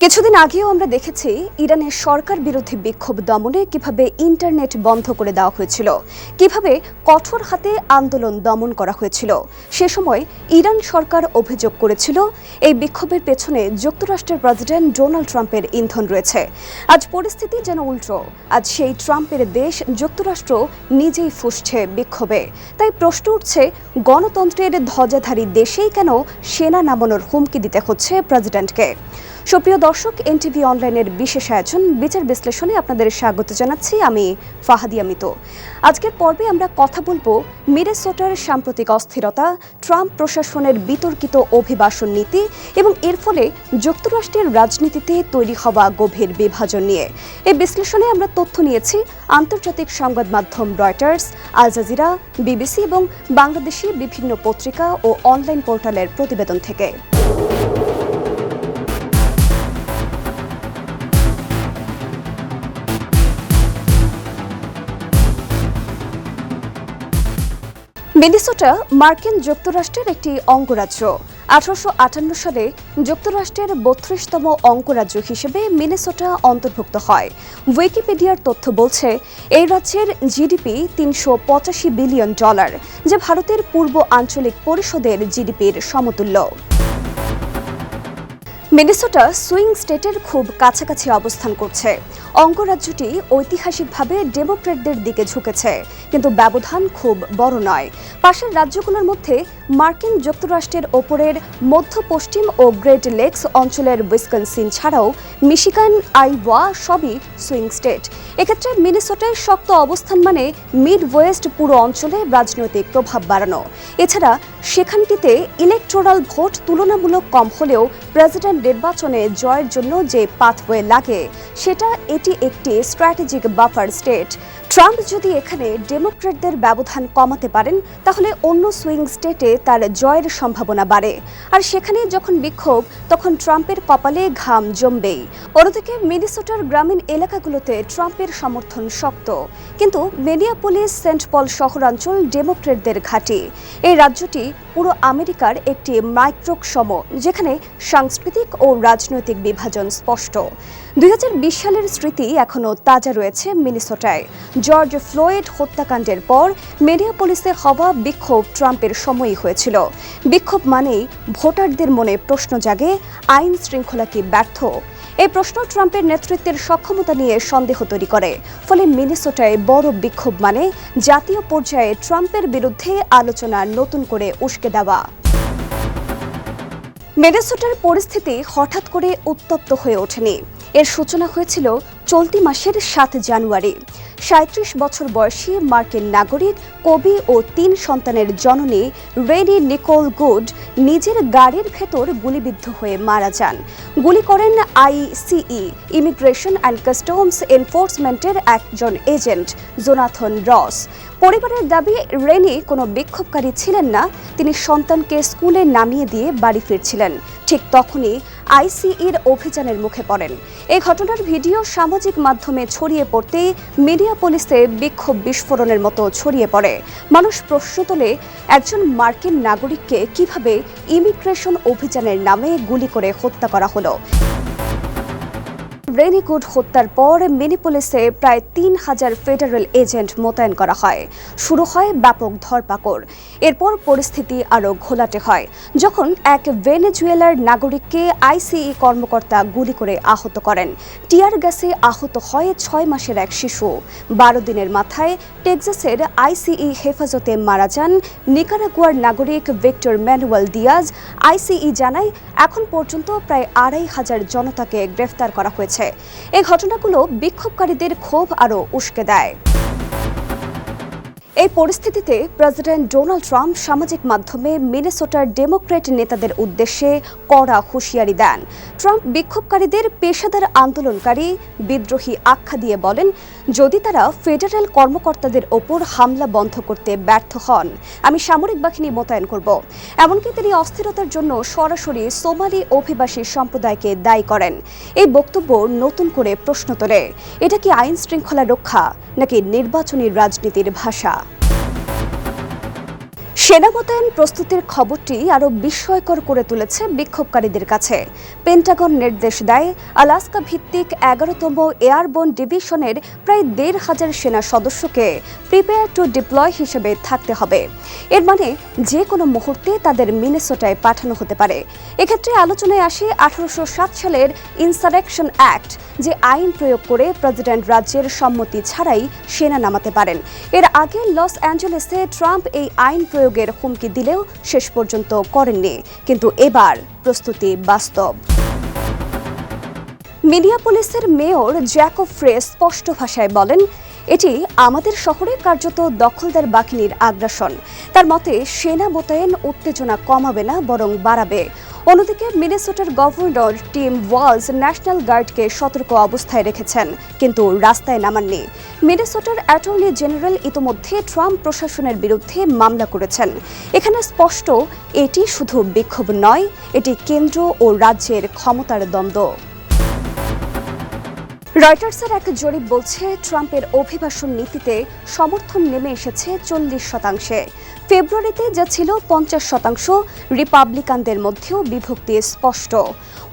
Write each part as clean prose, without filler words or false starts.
কিছুদিন আগেও আমরা দেখেছি ইরানের সরকার বিরোধী বিক্ষোভ দমনে কিভাবে ইন্টারনেট বন্ধ করে দেওয়া হয়েছিল, কিভাবে কঠোর হাতে আন্দোলন দমন করা হয়েছিল। সে সময় ইরান সরকার অভিযোগ করেছিল এই বিক্ষোভের পেছনে যুক্তরাষ্ট্রের প্রেসিডেন্ট ডোনাল্ড ট্রাম্পের ইন্ধন রয়েছে। আজ পরিস্থিতি যেন উল্টো। আজ সেই ট্রাম্পের দেশ যুক্তরাষ্ট্র নিজেই ফুঁসছে বিক্ষোভে। তাই প্রশ্ন উঠছে, গণতন্ত্রের ধ্বজাধারী দেশেই কেন সেনা নামানোর হুমকি দিতে হচ্ছে প্রেসিডেন্টকে? সুপ্রিয় দর্শক, এনটিভি অনলাইনের বিশেষ আয়োজন বিচার বিশ্লেষণে আপনাদের স্বাগত জানাচ্ছি। আমি ফাহাদিয়া মিতু। আজকের পর্বে আমরা কথা বলবো মিনেসোটার সাম্প্রতিক অস্থিরতা, ট্রাম্প প্রশাসনের বিতর্কিত অভিবাসন নীতি এবং এর ফলে যুক্তরাষ্ট্রের রাজনীতিতে তৈরি হওয়া গভীর বিভাজন নিয়ে। এই বিশ্লেষণে আমরা তথ্য নিয়েছি আন্তর্জাতিক সংবাদ মাধ্যম রয়টার্স, আল জাজিরা, বিবিসি এবং বাংলাদেশি বিভিন্ন পত্রিকা ও অনলাইন পোর্টালের প্রতিবেদন থেকে। মিনেসোটা মার্কিন যুক্তরাষ্ট্রের একটি অঙ্গরাজ্য। 1858 সালে যুক্তরাষ্ট্রের 32তম অঙ্গরাজ্য হিসেবে মিনেসোটা অন্তর্ভুক্ত হয়। উইকিপিডিয়ার তথ্য বলছে এই রাজ্যের জিডিপি $385 বিলিয়ন, যা ভারতের পূর্ব আঞ্চলিক পরিষদের জিডিপির সমতুল্য। মিনেসোটা সুইং স্টেটের খুব কাছাকাছি অবস্থান করছে। অঙ্গরাজ্যটি ঐতিহাসিকভাবে ডেমোক্র্যাটদের দিকে ঝুঁকেছে, কিন্তু ব্যবধান খুব বড় নয়। পাশের রাজ্যগুলোর মধ্যে মার্কিন যুক্তরাষ্ট্রের ওপরের মধ্য পশ্চিম ও গ্রেট লেকস অঞ্চলের উইসকনসিন ছাড়াও মিশিগান, আইওয়া সবই সুইং স্টেট। এক্ষেত্রে মিনেসোটায় শক্ত অবস্থান মানে মিড ওয়েস্ট পুরো অঞ্চলে রাজনৈতিক প্রভাব বাড়ানো। এছাড়া সেখানটিতে ইলেকটোরাল ভোট তুলনামূলক কম হলেও প্রেসিডেন্ট নির্বাচনে জয়ের জন্য যে পাথওয়ে লাগে সেটা এটি একটি স্ট্র্যাটেজিক বাফার স্টেট। ট্রাম্প যদি এখানে ডেমোক্র্যাটদের ব্যবধান কমাতে পারেন তাহলে অন্য সুইং স্টেটে তার জয়ের সম্ভাবনা বাড়ে। আর সেখানে যখন বিক্ষোভ, তখন ট্রাম্পের কপালে ঘাম জমবেই। অন্যদিকে মিনেসোটার গ্রামীণ এলাকাগুলোতে ট্রাম্পের সমর্থন শক্ত, কিন্তু মিনিয়াপোলিস সেন্ট পল শহরাঞ্চল ডেমোক্র্যাটদের ঘাঁটি। এই রাজ্যটি পুরো আমেরিকার একটি মাইক্রোকসম, যেখানে সাংস্কৃতিক ও রাজনৈতিক বিভাজন স্পষ্ট। 2020 সালের স্মৃতি এখনও তাজা রয়েছে মিনেসোটায়। জর্জ ফ্লয়েড হত্যাকাণ্ডের পর মিনিয়াপোলিসে হওয়া বিক্ষোভ ট্রাম্পের সময়ই হয়েছিল। বিক্ষোভ মানেই ভোটারদের মনে প্রশ্ন জাগে, আইন শৃঙ্খলা কি ব্যর্থ? এই প্রশ্ন ট্রাম্পের নেতৃত্বের সক্ষমতা নিয়ে সন্দেহ তৈরি করে। ফলে মিনেসোটায় বড় বিক্ষোভ মানে জাতীয় পর্যায়ে ট্রাম্পের বিরুদ্ধে আলোচনা নতুন করে উস্কে দেওয়া। মিনেসোটার পরিস্থিতি হঠাৎ করে উত্তপ্ত হয়ে ওঠেনি। এর সূচনা হয়েছিল চলতি মাসের 7 জানুয়ারি। 37 বছর বয়সী মার্কিন নাগরিক, কবি ও 3 সন্তানের জননী রেনি নিকোল গুড নিজের গাড়ির ভেতর গুলিবিদ্ধ হয়ে মারা যান। গুলি করেন আইসিই, ইমিগ্রেশন অ্যান্ড কাস্টমস এনফোর্সমেন্টের একজন এজেন্ট, জোনাথন রস। পরিবারের দাবি, রেনি কোনো বিক্ষোভকারী ছিলেন না, তিনি সন্তানকে স্কুলে নামিয়ে দিয়ে বাড়ি ফিরছিলেন। ঠিক তখনই আইসিইর অভিযানের মুখে পড়েন। এই ঘটনার ভিডিও সামাজিক মাধ্যমে ছড়িয়ে পড়তেই মিনিয়াপোলিসে বিক্ষোভ বিস্ফোরণের মতো ছড়িয়ে পড়ে। মানুষ প্রশ্ন তোলে, একজন মার্কিন নাগরিককে কিভাবে ইমিগ্রেশন অভিযানের নামে গুলি করে হত্যা করা হলো? রেনি গুড হত্যার পর মিনিয়াপোলিসে প্রায় 3000 ফেডারেল এজেন্ট মোতায়েন করা হয়। শুরু হয় ব্যাপক ধরপাকড়। এরপর পরিস্থিতি আরও ঘোলাটে হয় যখন এক ভেনেজুয়েলার নাগরিককে আইসিই কর্মকর্তা গুলি করে আহত করেন। টিয়ার গ্যাসে আহত হয় 6 মাসের এক শিশু। 12 দিনের মাথায় টেক্সাসের আইসিই হেফাজতে মারা যান নিকারাগুয়ার নাগরিক ভিক্টর ম্যানুয়েল দিয়াজ। আইসিই জানায় এখন পর্যন্ত প্রায় 2500 জনতাকে গ্রেফতার করা হয়েছে। এই ঘটনাগুলো বিক্ষোভকারীদের ক্ষোভ আরও উস্কে দেয়। এই পরিস্থিতিতে প্রেসিডেন্ট ডোনাল্ড ট্রাম্প সামাজিক মাধ্যমে মিনেসোটার ডেমোক্র্যাট নেতাদের উদ্দেশ্যে কড়া হুঁশিয়ারি দেন। ট্রাম্প বিক্ষোভকারীদের পেশাদার আন্দোলনকারী, বিদ্রোহী আখ্যা দিয়ে বলেন, যদি তারা ফেডারেল কর্মকর্তাদের ওপর হামলা বন্ধ করতে ব্যর্থ হন, আমি সামরিক বাহিনী মোতায়েন করব। এমনকি তিনি অস্থিরতার জন্য সরাসরি সোমালি অভিবাসী সম্প্রদায়কে দায়ী করেন। এই বক্তব্য নতুন করে প্রশ্ন তোলে, এটা কি আইন শৃঙ্খলা রক্ষা নাকি নির্বাচনী রাজনীতির ভাষা? সেনা মোতায়েন প্রস্তুতির খবরটি আরও বিস্ময়কর করে তুলেছে বিক্ষোভকারীদের কাছে। পেন্টাগন নির্দেশ দেয় আলাস্কা ভিত্তিক 11তম এয়ারবোন ডিভিশনের প্রায় 1,500 সেনা সদস্যকে প্রিপেয়ার টু ডিপ্লয় হিসেবে থাকতে হবে। এর মানে যে কোনো মুহূর্তে তাদের মিনেসোটায় পাঠানো হতে পারে। এক্ষেত্রে আলোচনায় আসে 1807 সালের ইনসারেকশন অ্যাক্ট, যে আইন প্রয়োগ করে প্রেসিডেন্ট রাজ্যের সম্মতি ছাড়াই সেনা নামাতে পারেন। এর আগে লস অ্যাঞ্জেলেসে ট্রাম্প এই আইন প্রয়োগের হুমকি দিলেও শেষ পর্যন্ত করেননি, কিন্তু এবার প্রস্তুতি বাস্তব। মিনিয়াপোলিসের মেয়র জ্যাকব ফ্রে স্পষ্ট ভাষায় বলেন, এটি আমাদের শহরে কার্যত দখলদার বাহিনীর আগ্রাসন। তার মতে সেনা মোতায়েন উত্তেজনা কমাবে না, বরং বাড়াবে। অন্যদিকে মিনেসোটার গভর্নর টিম ওয়ালস ন্যাশনাল গার্ডকে সতর্ক অবস্থায় রেখেছেন, কিন্তু রাস্তায় নামাননি। মিনেসোটার অ্যাটর্নি জেনারেল ইতোমধ্যে ট্রাম্প প্রশাসনের বিরুদ্ধে মামলা করেছেন। এখানে স্পষ্ট, এটি শুধু বিক্ষোভ নয়, এটি কেন্দ্র ও রাজ্যের ক্ষমতার দ্বন্দ্ব। রয়টার্সের এক জরিপ বলছে ট্রাম্পের অভিবাসন নীতিতে সমর্থন নেমে এসেছে 40%। ফেব্রুয়ারিতে যা ছিল 50%, রিপাবলিকানদের মধ্যেও বিভক্তি স্পষ্ট।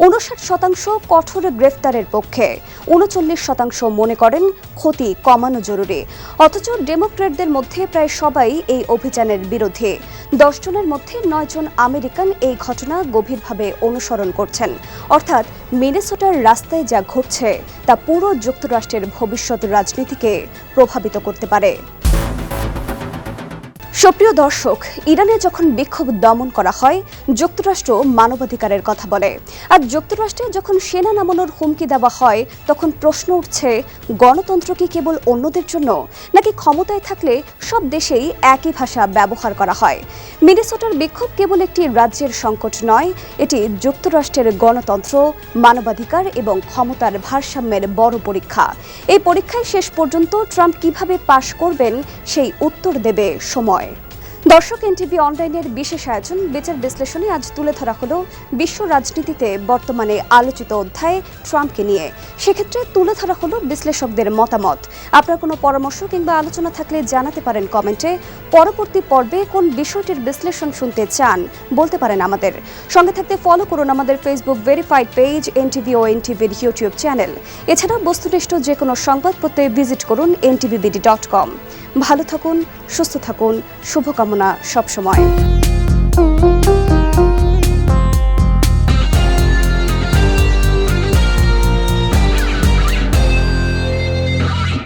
59% কঠোর গ্রেফতারের পক্ষে, 39% মনে করেন ক্ষতি কমানো জরুরি। অথচ ডেমোক্র্যাটদের মধ্যে প্রায় সবাই এই অভিযানের বিরোধী। 10 জনের মধ্যে 9 জন আমেরিকান এই ঘটনা গভীরভাবে অনুসরণ করছেন। অর্থাৎ মিনেসোটার রাস্তায় যা ঘটছে তা পুরো যুক্তরাষ্ট্রের ভবিষ্যৎ রাজনীতিকে প্রভাবিত করতে পারে। সুপ্রিয় দর্শক, ইরানে যখন বিক্ষোভ দমন করা হয়, যুক্তরাষ্ট্র মানবাধিকারের কথা বলে। আর যুক্তরাষ্ট্রে যখন সেনা নামানোর হুমকি দেওয়া হয়, তখন প্রশ্ন উঠছে, গণতন্ত্র কি কেবল অন্যদের জন্য, নাকি ক্ষমতায় থাকলে সব দেশেই একই ভাষা ব্যবহার করা হয়? মিনেসোটার বিক্ষোভ কেবল একটি রাজ্যের সংকট নয়, এটি যুক্তরাষ্ট্রের গণতন্ত্র, মানবাধিকার এবং ক্ষমতার ভারসাম্যের বড় পরীক্ষা। এই পরীক্ষায় শেষ পর্যন্ত ট্রাম্প কিভাবে পাশ করবেন, সেই উত্তর দেবে সময়। দর্শক, এনটিভি অনলাইনের বিশেষ আয়োজন বিচার বিশ্লেষণে আজ তুলে ধরা হলো বিশ্ব রাজনীতিতে বর্তমানে আলোচিত অধ্যায় ট্রাম্পকে নিয়ে। সেক্ষেত্রে তুলে ধরা হলো বিশ্লেষকদের মতামত। আপনার কোনো পরামর্শ কিংবা আলোচনা থাকলে জানাতে পারেন কমেন্টে। পরবর্তী পর্বে কোন বিষয়টির বিশ্লেষণ শুনতে চান বলতে পারেন আমাদের। সঙ্গে থাকতে ফলো করুন আমাদের ফেসবুক ভেরিফাইড পেজ এনটিভি ও এনটিভির ইউটিউব চ্যানেল। এছাড়া বস্তুনিষ্ঠ যে কোনো সংবাদ পড়তে ভিজিট করুন ntvbd.com। ভালো থাকুন, সুস্থ থাকুন, শুভকামনা সবসময়।